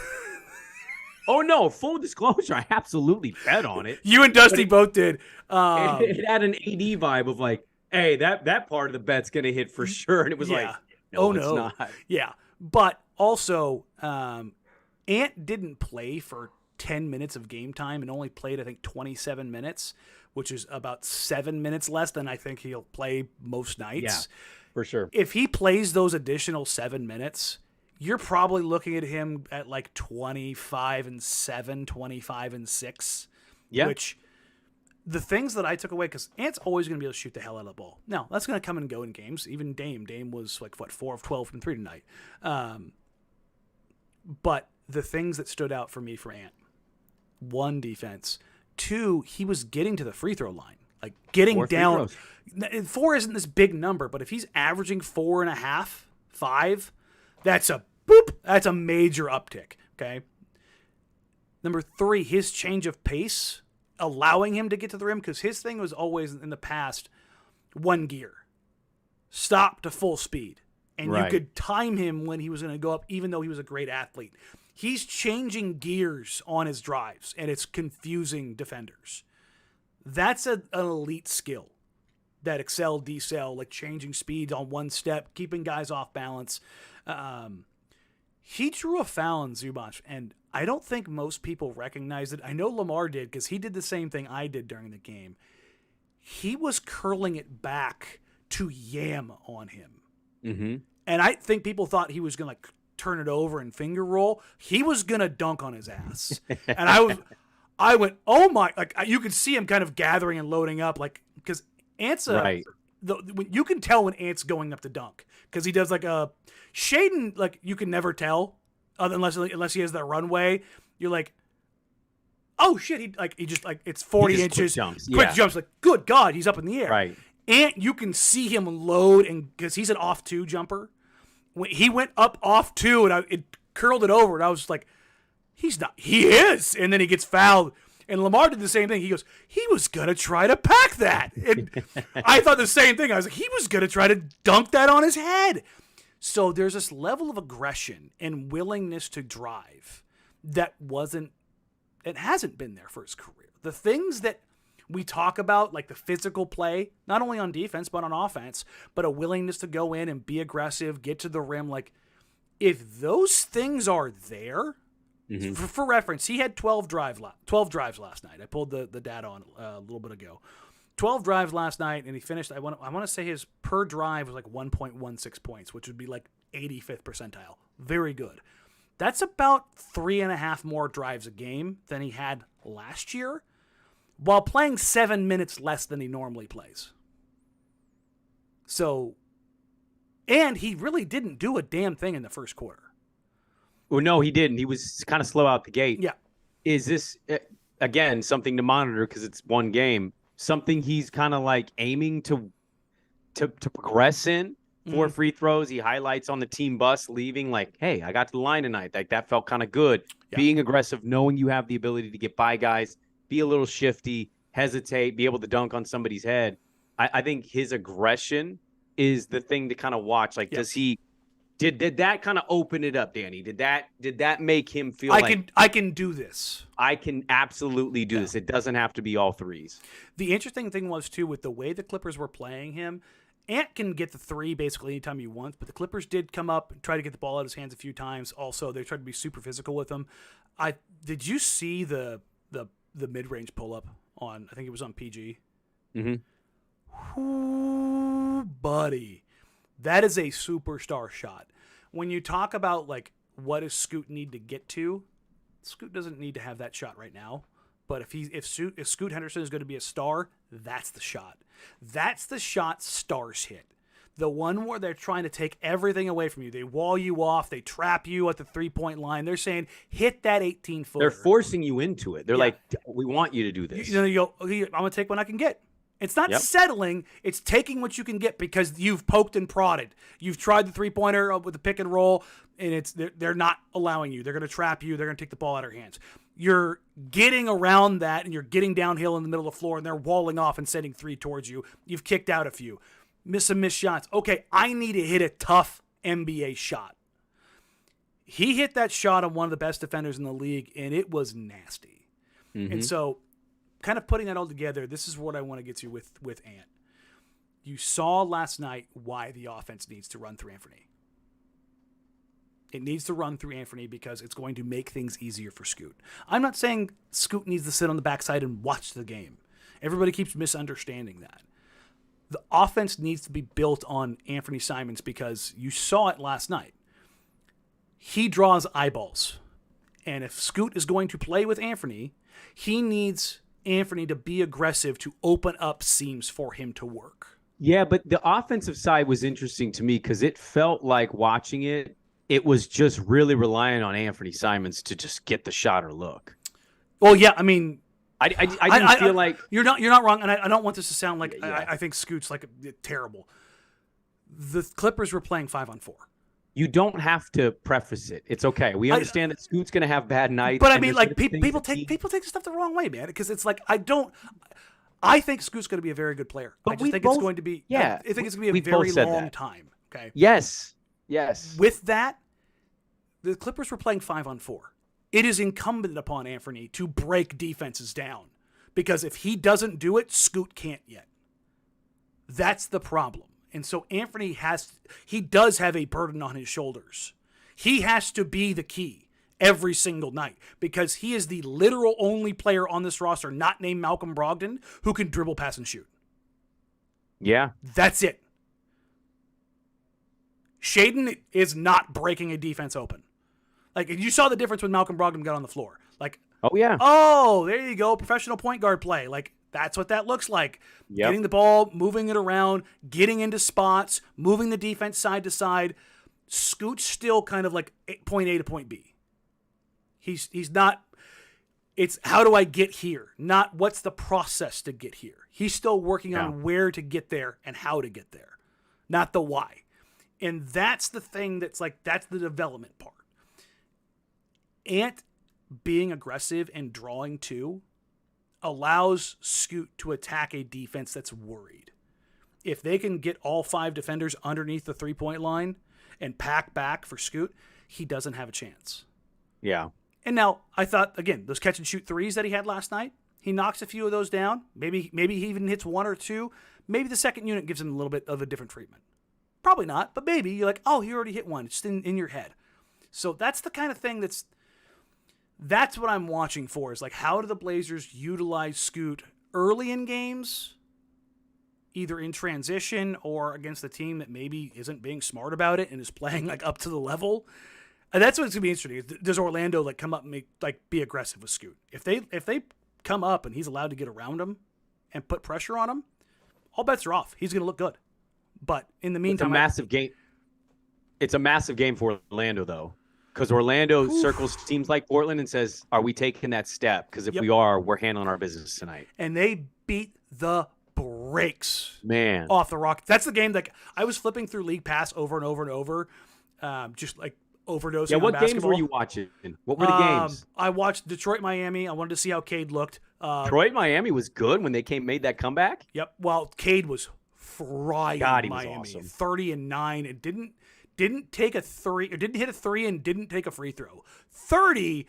Oh, no. Full disclosure, I absolutely bet on it. You and Dusty both did. It had an AD vibe of like, hey, that part of the bet's going to hit for sure. And it was like, no, it's not. Yeah. But also, Ant didn't play for 10 minutes of game time and only played, I think, 27 minutes, which is about 7 minutes less than I think he'll play most nights. Yeah, for sure. If he plays those additional 7 minutes, you're probably looking at him at like 25-7, 25-6. Yeah. Which the things that I took away, because Ant's always going to be able to shoot the hell out of the ball. Now, that's going to come and go in games. Even Dame. Dame was like, 4 of 12 from 3 tonight. But the things that stood out for me for Ant, 1, defense. 2, he was getting to the free throw line. Like getting down. 4 isn't this big number, but if he's averaging 4.5, 5, that's a major uptick. Okay. Number 3, his change of pace, allowing him to get to the rim, because his thing was always in the past 1 gear, stop to full speed, and you could time him when he was going to go up, even though he was a great athlete. He's changing gears on his drives, and it's confusing defenders. That's an elite skill. That excel, decel, like changing speeds on one step, keeping guys off balance. He drew a foul on Zubac, and I don't think most people recognize it. I know Lamar did, because he did the same thing I did during the game. He was curling it back to yam on him. Mm-hmm. And I think people thought he was going to turn it over and finger roll. He was going to dunk on his ass. And I went, oh my, like you could see him kind of gathering and loading up, like, because Ant's you can tell when Ant's going up to dunk, because he does like a Shaden, like you can never tell unless he has that runway. You're like, oh shit, he just like it's 40 inches, quick jumps, like good God, he's up in the air. Right. Ant, you can see him load, and because he's an off 2 jumper, when he went up off 2 and it curled it over, and I was like, he's not, he is, and then he gets fouled. And Lamar did the same thing. He goes, he was going to try to pack that. And I thought the same thing. I was like, he was going to try to dunk that on his head. So there's this level of aggression and willingness to drive that hasn't been there for his career. The things that we talk about, like the physical play, not only on defense, but on offense, but a willingness to go in and be aggressive, get to the rim. Like, if those things are there, for reference, he had 12 drives last night. I pulled the data on a little bit ago. 12 drives last night, and he finished, I want to say his per drive was like 1.16 points, which would be like 85th percentile. Very good. That's about 3.5 more drives a game than he had last year, while playing 7 minutes less than he normally plays. So, and he really didn't do a damn thing in the first quarter. Well, no, he didn't. He was kind of slow out the gate. Yeah. Is this, again, something to monitor because it's one game, something he's kind of like aiming to progress in for free throws? He highlights on the team bus leaving like, hey, I got to the line tonight. Like that felt kind of good. Yeah. Being aggressive, knowing you have the ability to get by guys, be a little shifty, hesitate, be able to dunk on somebody's head. I think his aggression is the thing to kind of watch. Like, does he... Did that kind of open it up, Danny? Did that make him feel I can do this. I can absolutely do this. It doesn't have to be all threes. The interesting thing was too, with the way the Clippers were playing him, Ant can get the 3 basically anytime he wants, but the Clippers did come up and try to get the ball out of his hands a few times. Also, they tried to be super physical with him. Did you see the mid-range pull-up on, I think it was on PG? Mm-hmm. Ooh, buddy. That is a superstar shot. When you talk about like what does Scoot need to get to, Scoot doesn't need to have that shot right now. But if Scoot Henderson is going to be a star, that's the shot. That's the shot stars hit. The one where they're trying to take everything away from you. They wall you off. They trap you at the 3-point line. They're saying, hit that 18-footer. They're forcing you into it. They're like, we want you to do this. You go, I'm going to take what I can get. It's not settling. It's taking what you can get because you've poked and prodded. You've tried the three-pointer with the pick and roll, and they're not allowing you. They're going to trap you. They're going to take the ball out of your hands. You're getting around that, and you're getting downhill in the middle of the floor, and they're walling off and sending three towards you. You've kicked out a few. Miss some missed shots. Okay, I need to hit a tough NBA shot. He hit that shot on one of the best defenders in the league, and it was nasty. Mm-hmm. And so kind of putting that all together, this is what I want to get to with Ant. You saw last night why the offense needs to run through Anfernee. It needs to run through Anfernee because it's going to make things easier for Scoot. I'm not saying Scoot needs to sit on the backside and watch the game. Everybody keeps misunderstanding that. The offense needs to be built on Anfernee Simons because you saw it last night. He draws eyeballs. And if Scoot is going to play with Anfernee, he needs Anfernee to be aggressive to open up seams for him to work. Yeah, but the offensive side was interesting to me because it felt like watching it, it was just really relying on Anfernee Simons to just get the shot or look. Well, yeah, I mean, I didn't feel like you're not wrong, and I don't want this to sound like I think Scoot's like terrible. The Clippers were playing 5-on-4. You don't have to preface it. It's okay. We understand that Scoot's going to have bad nights. But I mean, like people take the stuff the wrong way, man. Because it's like I think Scoot's going to be a very good player. But I just think it's going to be. Yeah, I think it's going to be a very long time. Okay. Yes. With that, the Clippers were playing 5-on-4. It is incumbent upon Anfernee to break defenses down because if he doesn't do it, Scoot can't yet. That's the problem. And so Anfernee does have a burden on his shoulders. He has to be the key every single night because he is the literal only player on this roster not named Malcolm Brogdon who can dribble, pass, and shoot. Yeah. That's it. Shaden is not breaking a defense open. Like, you saw the difference when Malcolm Brogdon got on the floor. Like, oh, yeah. Oh, there you go. Professional point guard play. Like, that's what that looks like. Yep. Getting the ball, moving it around, getting into spots, moving the defense side to side. Scoot's still kind of like point A to point B. He's not, it's how do I get here? Not what's the process to get here. He's still working on where to get there and how to get there, not the why. And that's the thing that's the development part. Ant being aggressive and drawing too allows Scoot to attack a defense that's worried. If they can get all 5 defenders underneath the 3-point line and pack back for Scoot, he doesn't have a chance. Yeah. And now I thought, again, those catch and shoot threes that he had last night, he knocks a few of those down. Maybe he even hits 1 or 2. Maybe the second unit gives him a little bit of a different treatment. Probably not, but maybe you're like, oh, he already hit 1. It's just in your head. So that's the kind of thing that's what I'm watching for is like, how do the Blazers utilize Scoot early in games, either in transition or against a team that maybe isn't being smart about it and is playing like up to the level. And that's what's going to be interesting. Does Orlando like come up and be aggressive with Scoot? If they come up and he's allowed to get around him and put pressure on him, all bets are off. He's going to look good. But in the meantime, it's a massive game. It's a massive game for Orlando, though, because Orlando circles teams like Portland and says, "Are we taking that step? Because if we are, we're handling our business tonight." And they beat the brakes, man, off the Rockets. That's the game. Like I was flipping through League Pass over and over and over, just like overdosing. Yeah, what on games were you watching? What were the games? I watched Detroit, Miami. I wanted to see how Cade looked. Detroit, Miami was good when they made that comeback. Yep. Well, Cade was frying God, he Miami, was awesome. 30-9, and didn't take a 3 or didn't hit a 3 and didn't take a free throw. 30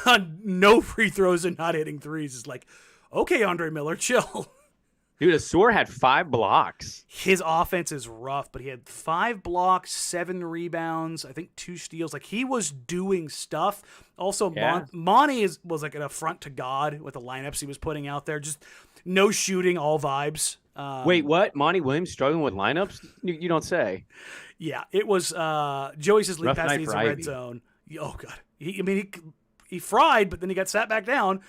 on no free throws and not hitting threes is like, okay, Andre Miller, chill. Dude, Asor had 5 blocks. His offense is rough, but he had 5 blocks, 7 rebounds, I think 2 steals. Like, he was doing stuff. Also, Monty was like an affront to God with the lineups he was putting out there. Just no shooting, all vibes. Wait, what? Monty Williams struggling with lineups? You don't say. Yeah, it was Joey says league pass needs a red Ivy. zone. Oh, God. He fried, but then he got sat back down.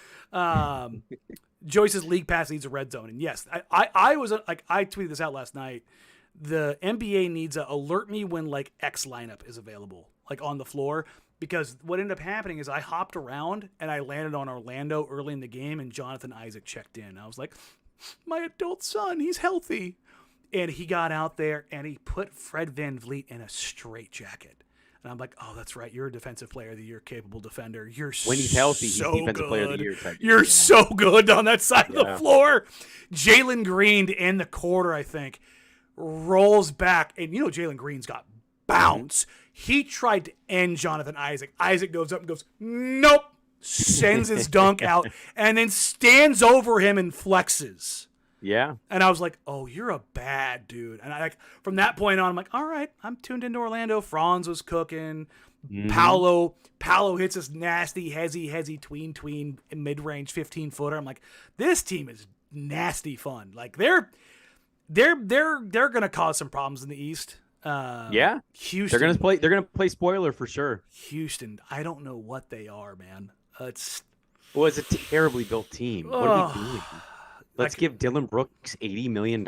Joey says league pass needs a red zone. And yes, I was like, I tweeted this out last night. The NBA needs a alert me when like X lineup is available, like on the floor, because what ended up happening is I hopped around and I landed on Orlando early in the game and Jonathan Isaac checked in. I was like, my adult son, he's healthy. And he got out there and he put Fred VanVleet in a straitjacket. And I'm like, oh, that's right. You're a defensive player of the year, capable defender. You're when he's healthy, so he's defensive good. player of the year type. You're so good on that side of the floor. Jalen Green to end the quarter, I think, rolls back. And you know Jalen Green's got bounce. He tried to end Jonathan Isaac. Isaac goes up and goes, nope. Sends his dunk out and then stands over him and flexes. Yeah. And I was like, oh, you're a bad dude. And I like from that point on, I'm like, all right, I'm tuned into Orlando. Franz was cooking. Paolo hits this nasty, hezzy tween mid-range 15-footer. I'm like, this team is nasty fun. Like they're gonna cause some problems in the East. Yeah. Houston. They're gonna play spoiler for sure. Houston, I don't know what they are, man. It's a terribly built team. What are we doing? Let's give Dylan Brooks $80 million.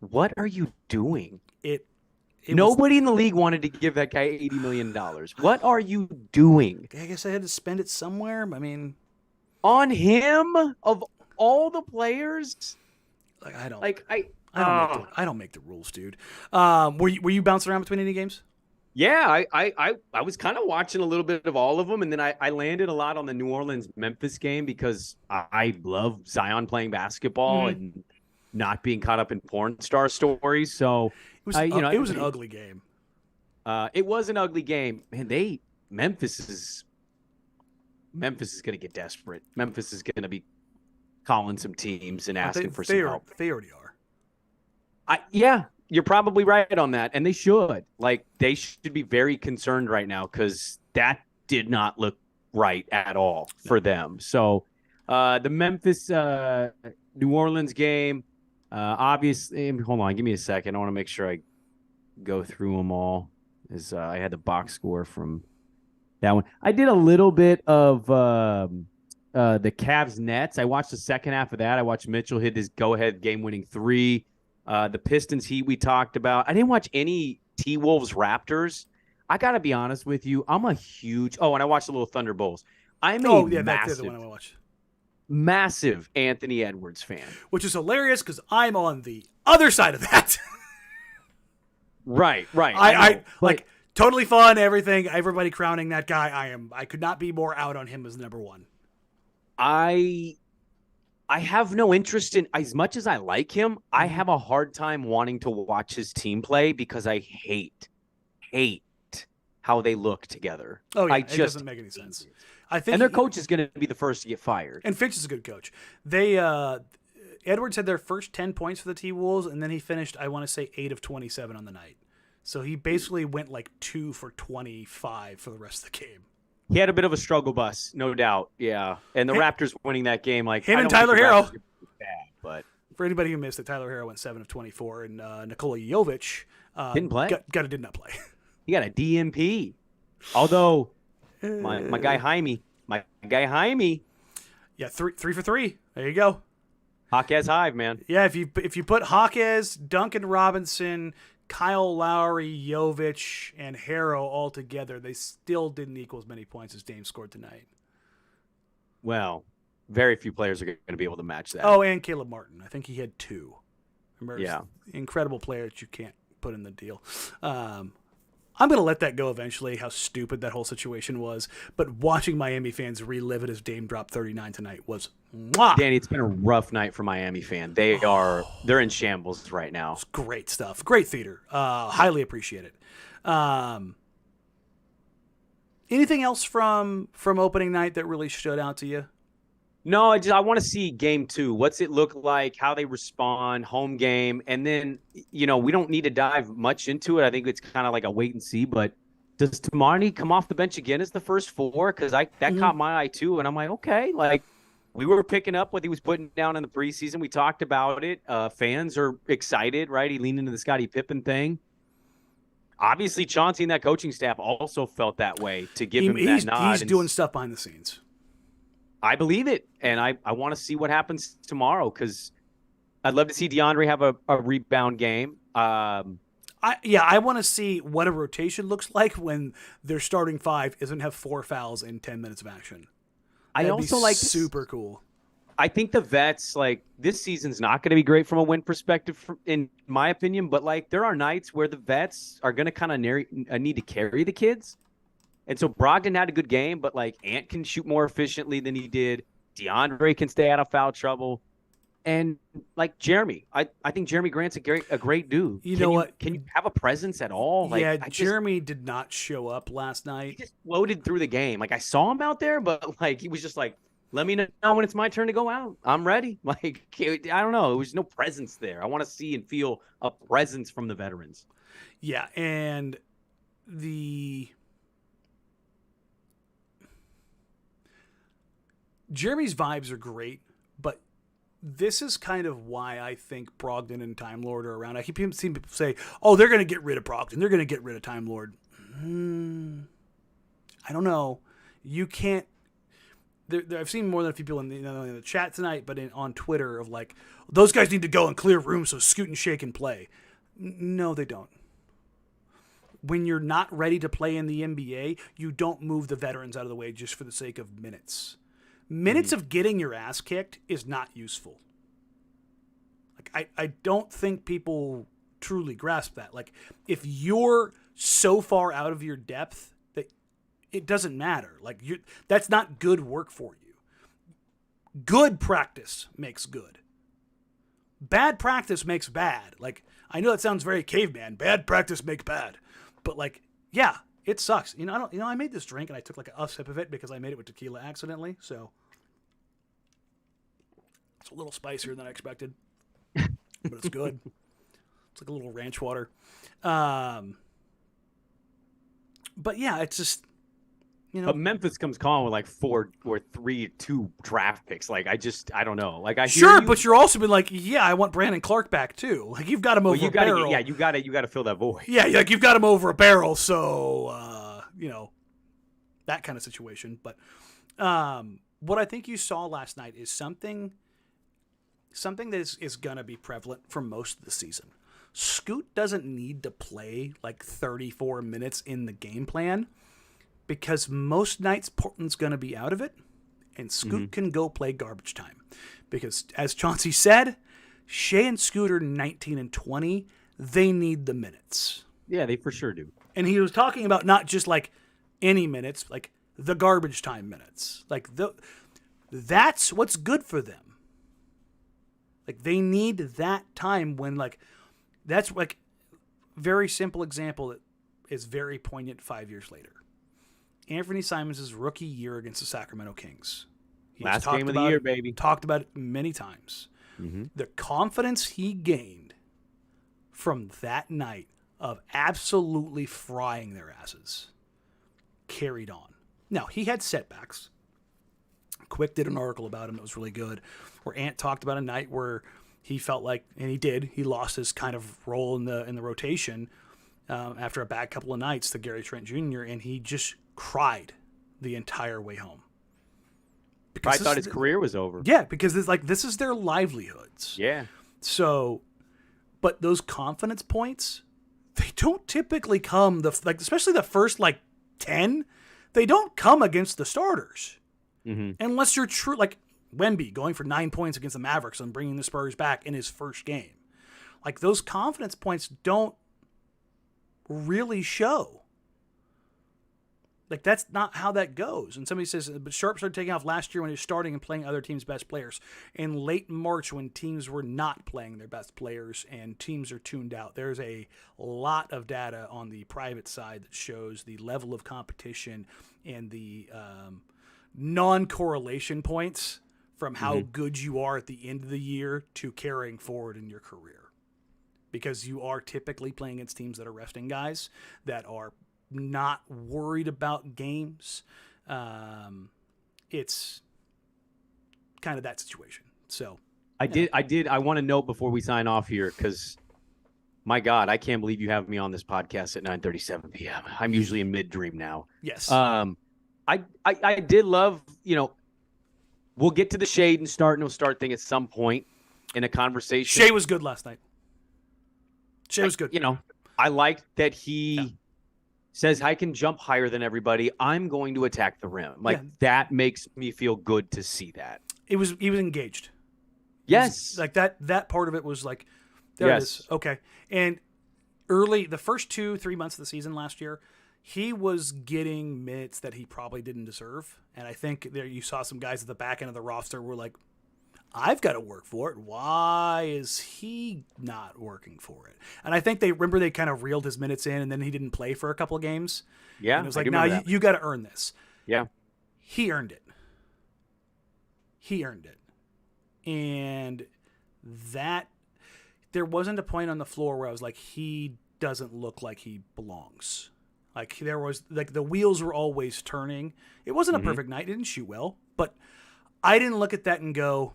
What are you doing? Nobody in the league wanted to give that guy $80 million. What are you doing? I guess I had to spend it somewhere. I mean, on him of all the players. Like I don't make the rules, dude. Were you bouncing around between any games? Yeah, I was kind of watching a little bit of all of them, and then I landed a lot on the New Orleans-Memphis game because I love Zion playing basketball and not being caught up in porn star stories. So it was an ugly game. It was an ugly game, man. Memphis is going to get desperate. Memphis is going to be calling some teams and asking for some help. They already are. Yeah. You're probably right on that, and they should. Like, they should be very concerned right now because that did not look right at all for them. So, the Memphis New Orleans game, obviously. Hold on, give me a second. I want to make sure I go through them all. I had the box score from that one. I did a little bit of the Cavs Nets. I watched the second half of that. I watched Mitchell hit his go-ahead game-winning three. The Pistons Heat we talked about. I didn't watch any T-Wolves Raptors. I got to be honest with you. I'm a huge – and I watched a little Thunder Bulls. I'm a that's the one I watch. Massive Anthony Edwards fan. Which is hilarious because I'm on the other side of that. Right. I like totally fun, everything. Everybody crowning that guy. I could not be more out on him as number one. I have no interest in, as much as I like him, I have a hard time wanting to watch his team play because I hate how they look together. Oh, yeah, it doesn't make any sense. I think their coach is going to be the first to get fired. And Finch is a good coach. Edwards had their first 10 points for the T-Wolves, and then he finished, I want to say, 8 of 27 on the night. So he basically went like 2 for 25 for the rest of the game. He had a bit of a struggle bus, no doubt. Yeah. And the Raptors winning that game, like him and Tyler Herro. Bad, but for anybody who missed it, Tyler Herro went 7 of 24, and Nikola Jovic didn't play. Did not play. He got a DNP. Although my guy Jaime. Yeah, 3 for 3. There you go. Hawkes Hive, man. Yeah, if you put Hawkes, Duncan Robinson, Kyle Lowry, Jovic, and Herro all together, they still didn't equal as many points as Dame scored tonight. Well, very few players are going to be able to match that. Oh, and Caleb Martin. I think he had 2. Remember, yeah. Incredible player that you can't put in the deal. I'm going to let that go eventually, how stupid that whole situation was. But watching Miami fans relive it as Dame dropped 39 tonight was mwah! Danny, it's been a rough night for Miami fan. They're in shambles right now. It's great stuff. Great theater. Highly appreciate it. Anything else from opening night that really stood out to you? No, I want to see game 2. What's it look like? How they respond, home game. And then, we don't need to dive much into it. I think it's kind of like a wait and see. But does Tamani come off the bench again as the first 4? Because that caught my eye too. And I'm like, okay, like we were picking up what he was putting down in the preseason. We talked about it. Fans are excited, right? He leaned into the Scottie Pippen thing. Obviously, Chauncey and that coaching staff also felt that way to give him that nod. He's doing stuff behind the scenes. I believe it, and I want to see what happens tomorrow because I'd love to see DeAndre have a rebound game. I want to see what a rotation looks like when their starting 5 isn't have 4 fouls in 10 minutes of action. That'd I also like super cool. I think the vets, like, this season's not going to be great from a win perspective, in my opinion. But, like, there are nights where the vets are going to kind of need to carry the kids. And so Brogdon had a good game, but, like, Ant can shoot more efficiently than he did. DeAndre can stay out of foul trouble. And, like, Jeremy, I think Jeremy Grant's a great dude. You know what? Can you have a presence at all? Like, yeah, Jeremy did not show up last night. He just floated through the game. Like, I saw him out there, but, like, he was just like, let me know when it's my turn to go out. I'm ready. Like, I don't know. There was no presence there. I want to see and feel a presence from the veterans. Yeah, and Jeremy's vibes are great, but this is kind of why I think Brogdon and Time Lord are around. I keep seeing people say, oh, they're going to get rid of Brogdon. They're going to get rid of Time Lord. I don't know. You can't. I've seen more than a few people in the chat tonight, but on Twitter of like, those guys need to go and clear rooms so Scoot and Shea can play. No, they don't. When you're not ready to play in the NBA, you don't move the veterans out of the way just for the sake of minutes. Minutes of getting your ass kicked is not useful. Like I don't think people truly grasp that. Like, if you're so far out of your depth that it doesn't matter. Like, that's not good work for you. Good practice makes good. Bad practice makes bad. Like, I know that sounds very caveman. Bad practice makes bad. But, like, yeah, it sucks. I made this drink and I took like a sip of it because I made it with tequila accidentally. So it's a little spicier than I expected, but it's good. It's like a little ranch water. But yeah, it's just, But Memphis comes calling with like 4 or 3-2 draft picks. Like, I don't know. Like, but you're also been like, yeah, I want Brandon Clark back too. Like, you've got him over a barrel. Yeah, you got to fill that void. Yeah, like you've got him over a barrel. So, that kind of situation. But what I think you saw last night is something that is going to be prevalent for most of the season. Scoot doesn't need to play like 34 minutes in the game plan because most nights Portland's going to be out of it, and Scoot can go play garbage time. Because, as Chauncey said, Shea and Scoot are 19 and 20. They need the minutes. Yeah, they for sure do. And he was talking about not just like any minutes, like the garbage time minutes. Like, that's what's good for them. Like, they need that time when, like, that's like very simple example that is very poignant 5 years later. Anfernee Simons' rookie year against the Sacramento Kings. Last game of the year, baby. Talked about it many times. The confidence he gained from that night of absolutely frying their asses carried on. Now, he had setbacks. Quick did an article about him that was really good, where Ant talked about a night where he felt like, and he lost his kind of role in the rotation after a bad couple of nights to Gary Trent Jr., and he just cried the entire way home. I thought his career was over. Yeah, because this is their livelihoods. Yeah. So, but those confidence points, they don't typically come, especially the first 10, they don't come against the starters. Unless you're true, like Wemby going for 9 points against the Mavericks and bringing the Spurs back in his first game. Like, those confidence points don't really show. Like, that's not how that goes. And somebody says, but Sharp started taking off last year when he was starting and playing other teams' best players. In late March, when teams were not playing their best players and teams are tuned out, there's a lot of data on the private side that shows the level of competition and the non-correlation points from how good you are at the end of the year to carrying forward in your career. Because you are typically playing against teams that are resting guys, that are not worried about games. It's kind of that situation. So I want to note before we sign off here, because my God, I can't believe you have me on this podcast at 9:37 p.m. I'm usually in mid-dream now. Yes. I did love, we'll get to the shade and start no start thing at some point in a conversation. Shea was good last night. Shea was good. I liked that he says, I can jump higher than everybody. I'm going to attack the rim. That makes me feel good to see that. he was engaged. Yes. Like that part of it was like, there it is. Okay. And the first 2-3 months of the season last year, he was getting minutes that he probably didn't deserve. And I think there you saw some guys at the back end of the roster were like, I've got to work for it. Why is he not working for it? And I think they kind of reeled his minutes in, and then he didn't play for a couple of games. Yeah. And it was like, no, you got to earn this. Yeah. He earned it. And that there wasn't a point on the floor where I was like, he doesn't look like he belongs. Like there was like the wheels were always turning. It wasn't a perfect night. He didn't shoot well, but I didn't look at that and go,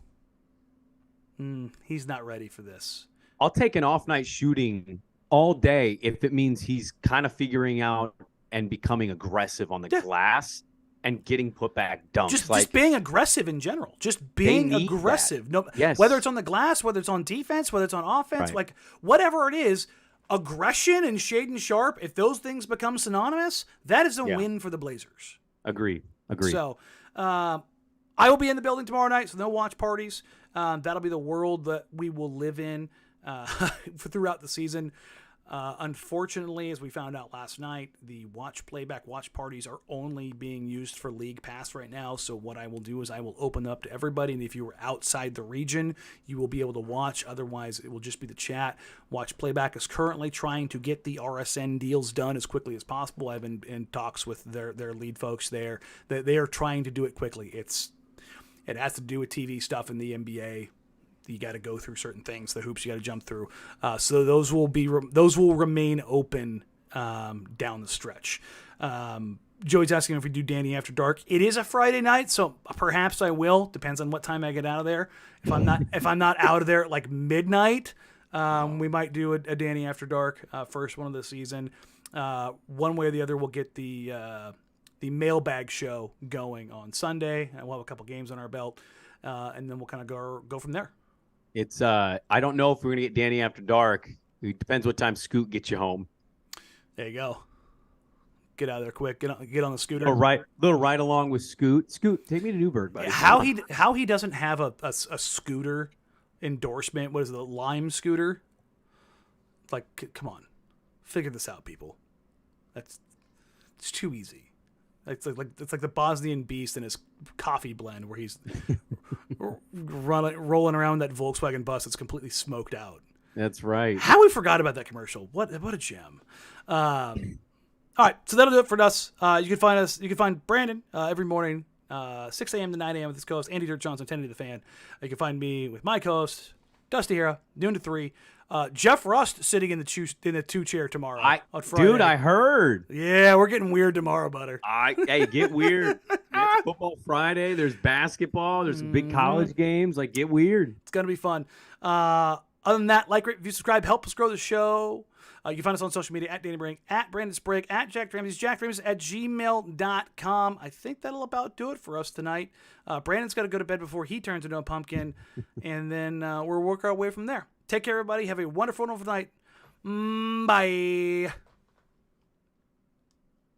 he's not ready for this. I'll take an off night shooting all day if it means he's kind of figuring out and becoming aggressive on the glass and getting put back dunks. Just being aggressive in general. Just being aggressive. No, whether it's on the glass, whether it's on defense, whether it's on offense, like whatever it is, aggression and Shaedon Sharpe, if those things become synonymous, that is a win for the Blazers. Agreed. So I will be in the building tomorrow night, so no watch parties. That'll be the world that we will live in throughout the season. Unfortunately, as we found out last night, the watch parties are only being used for League Pass right now. So what I will do is I will open up to everybody, and if you were outside the region, you will be able to watch. Otherwise, it will just be the chat. Watch Playback is currently trying to get the RSN deals done as quickly as possible. I've been in talks with their lead folks there. They are trying to do it quickly. It has to do with TV stuff in the NBA. You got to go through certain things, the hoops you got to jump through. So those will remain open down the stretch. Joey's asking if we do Danny After Dark. It is a Friday night, so perhaps I will. Depends on what time I get out of there. If I'm not out of there at like midnight, we might do a Danny After Dark, first one of the season. One way or the other, we'll get the mailbag show going on Sunday, and we'll have a couple games on our belt, and then we'll kind of go from there. It's I don't know if we're gonna get Danny After Dark. It depends what time Scoot gets you home. There you go. Get out of there quick. Get on the scooter. Little ride along with Scoot. Scoot, take me to Newburgh, buddy. How he doesn't have a scooter endorsement? What is it, the Lime scooter? Like, come on, figure this out, people. It's too easy. It's like the Bosnian Beast and his coffee blend, where he's rolling around that Volkswagen bus that's completely smoked out. That's right. How we forgot about that commercial? What a gem! All right, so that'll do it for us. You can find us. You can find Brandon every morning, 6 a.m. to 9 a.m. with his co-host Andy Dirt Johnson, 10 to the Fan. You can find me with my co-host Dusty Hera, noon to 3. Jeff Rust sitting in the two chair tomorrow on Friday. Dude, I heard. Yeah, we're getting weird tomorrow, butter. Hey, get weird. It's football Friday. There's basketball. There's big college games. Like, get weird. It's gonna be fun. Other than that, like, rate, review, subscribe, help us grow the show. You can find us on social media at Danny Brink, at Brandon Sprague, at Jacked Ramsays, jackramsays@gmail.com. I think that'll about do it for us tonight. Brandon's got to go to bed before he turns into a pumpkin, and then we'll work our way from there. Take care, everybody. Have a wonderful night. Bye.